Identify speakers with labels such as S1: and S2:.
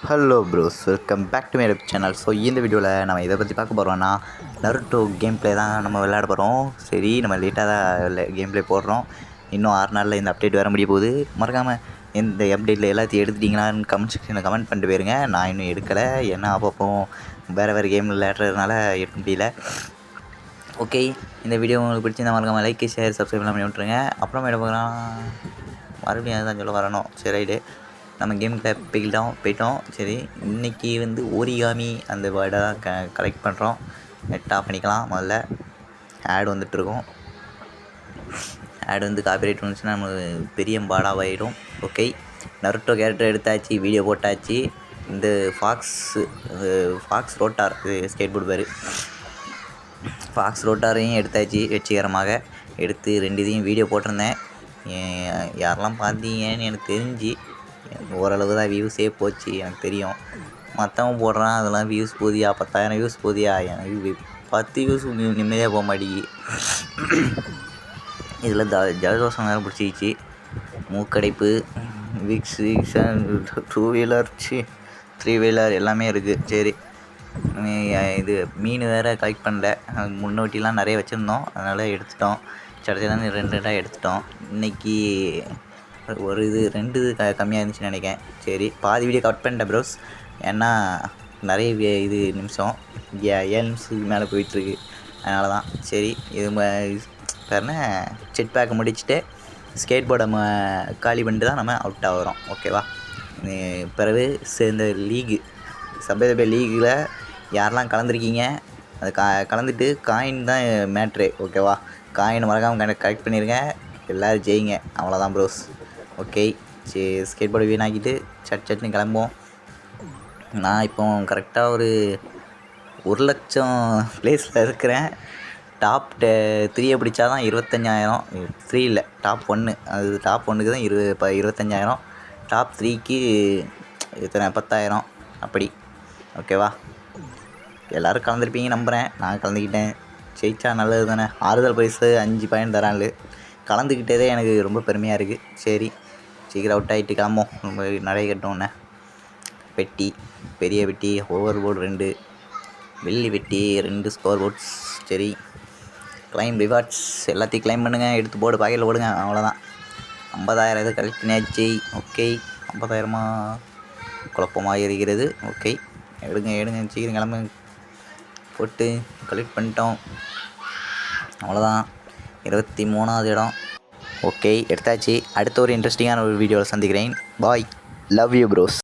S1: Hello bros, welcome back to my YouTube channel. So இந்த வீடியோவில் நம்ம இதை பற்றி பார்க்க போகிறோம்னா நருட்டோ கேம் ப்ளே தான் நம்ம விளையாட போகிறோம். சரி, நம்ம லேட்டாக தான் கேம் ப்ளே போடுறோம். இன்னும் 6 நாளில் இந்த அப்டேட் வர முடிய போகுது. மறக்காமல் இந்த அப்டேட்டில் எல்லாத்தையும் எடுத்துட்டிங்களான்னு கமெண்ட் செக்ஷனில் கமெண்ட் பண்ணிட்டு போயிருங்க. நான் இன்னும் எடுக்கலை, ஏன்னா அப்பப்போ வேறு கேம் விளையாடுறதுனால எடுக்க முடியல. ஓகே, இந்த வீடியோ உங்களுக்கு பிடிச்சிருந்தா மறக்காமல் லைக், ஷேர், சப்ஸ்கிரைப் எல்லாம் பண்ணி விட்ருங்க. அப்புறம் என்ன பார்க்கலாம், மறுபடியும் அதுதான் சொல்ல வரணும். சரி, ரைட்டு, நம்ம கேமுக்குள்ளே போயிட்டோம். சரி, இன்றைக்கி ஓரிகாமி அந்த வேர்டை தான் கலெக்ட் பண்ணுறோம். நெட் ஆஃப் பண்ணிக்கலாம். முதல்ல ஆட் வந்துட்டுருக்கோம். ஆட் காப்பிரைட் வந்துச்சுன்னா நமக்கு பெரிய பாடாவாயிடும். ஓகே, நருட்டோ கேரக்டர் எடுத்தாச்சு, வீடியோ போட்டாச்சு. இந்த ஃபாக்ஸ் ரோட்டார் ஸ்கேட் போர்டு பேர். ஃபாக்ஸ் ரோட்டாரையும் எடுத்தாச்சு வெற்றிகரமாக. எடுத்து 2 இதையும் வீடியோ போட்டிருந்தேன். யாரெல்லாம் பார்த்தீங்கன்னு எனக்கு தெரிஞ்சு ஓரளவு தான் வியூஸே போச்சு. எனக்கு தெரியும் மற்றவன் போடுறான் அதெல்லாம் வியூஸ் போதியா, 10,000 வியூஸ் போதியா, எனக்கு 10 வியூஸ் நிம்மதியாக போக மாட்டேங்கி. இதில் ஜலதோஷம் வேறு பிடிச்சிக்கிச்சு, மூக்கடைப்பு, விக்ஸ், 2 வீலர் 3 வீலர் எல்லாமே இருக்குது. சரி, இது மீன் வேறு கலெக்ட் பண்ணல. முன்னோட்டிலாம் நிறைய வச்சுருந்தோம், அதனால் எடுத்துட்டோம். சடச்சடான்னு 2 எடுத்துட்டோம். இன்றைக்கி ஒரு 2 கம்மியாக இருந்துச்சுன்னு நினைக்கிறேன். சரி, பாதி வீடியோ கட் பண்ணிட்டேன் ப்ரோஸ், ஏன்னா நிறைய நிமிஷம் 7 நிமிஷத்துக்கு மேலே போயிட்டுருக்கு. அதனால தான். சரி, இது பேர்னா செட் பேக்கை முடிச்சுட்டு ஸ்கேட் போர்டை காலி பண்ணிட்டு தான் நம்ம அவுட் ஆகிறோம். ஓகேவா? பிறகு இந்த லீகு சபை லீகில் யாரெல்லாம் கலந்துருக்கீங்க, அது கலந்துட்டு காயின் தான் மேட்ரு. ஓகேவா? காயின் மறக்காமல் கலெக்ட் பண்ணிடுங்க, எல்லோரும் ஜெயிங்க. அவ்வளோதான் ப்ரோஸ். ஓகே, சரி, ஸ்கேட் போர்டு வீணாக்கிட்டு சட்டுன்னு கிளம்புவோம். நான் இப்போ கரெக்டாக ஒரு 1,00,000 ப்ளேஸில் இருக்கிறேன். டாப் 3 பிடிச்சா தான் 25,000. 3 இல்லை, டாப் 1. அது டாப் 1க்கு தான் 25,000. டாப் 3க்கு எத்தனை 10,000 அப்படி. ஓகேவா? எல்லோரும் கலந்துருப்பீங்க நம்புகிறேன். நான் கலந்துக்கிட்டேன். ஜெயிச்சா நல்லது தானே. ஆறுதல் பரிசு 5 பாயிண்ட் தரான்ல. கலந்துக்கிட்டதே எனக்கு ரொம்ப பெருமையாக இருக்குது. சரி, சீக்கிரம் அவுட் ஆகிட்டு கிளம்போம். ரொம்ப நிறைய கட்டோன்னே பெட்டி, பெரிய பெட்டி, ஓவர் போர்டு 2, வெள்ளி பெட்டி 2 ஸ்கோர் போர்ட்ஸ். சரி, கிளைம் ரிவார்ட்ஸ் எல்லாத்தையும் கிளைம் பண்ணுங்கள், எடுத்து போர்டு பாக்கெட்டில் போடுங்க. அவ்வளோதான். 50,000 இதை கலெக்ட் பண்ணியாச்சு. ஓகே, 50,000 குழப்பமாக இருக்கிறது. ஓகே, எடுங்க சீக்கிரம் கிளம்புங்க. போட்டு கலெக்ட் பண்ணிட்டோம். அவ்வளோதான். 23வது இடம். ஓகே, எடுத்தாச்சு. அடுத்த ஒரு இன்ட்ரெஸ்டிங்கான ஒரு வீடியோவில் சந்திக்கிறேன். பாய், லவ் யூ ப்ரோஸ்.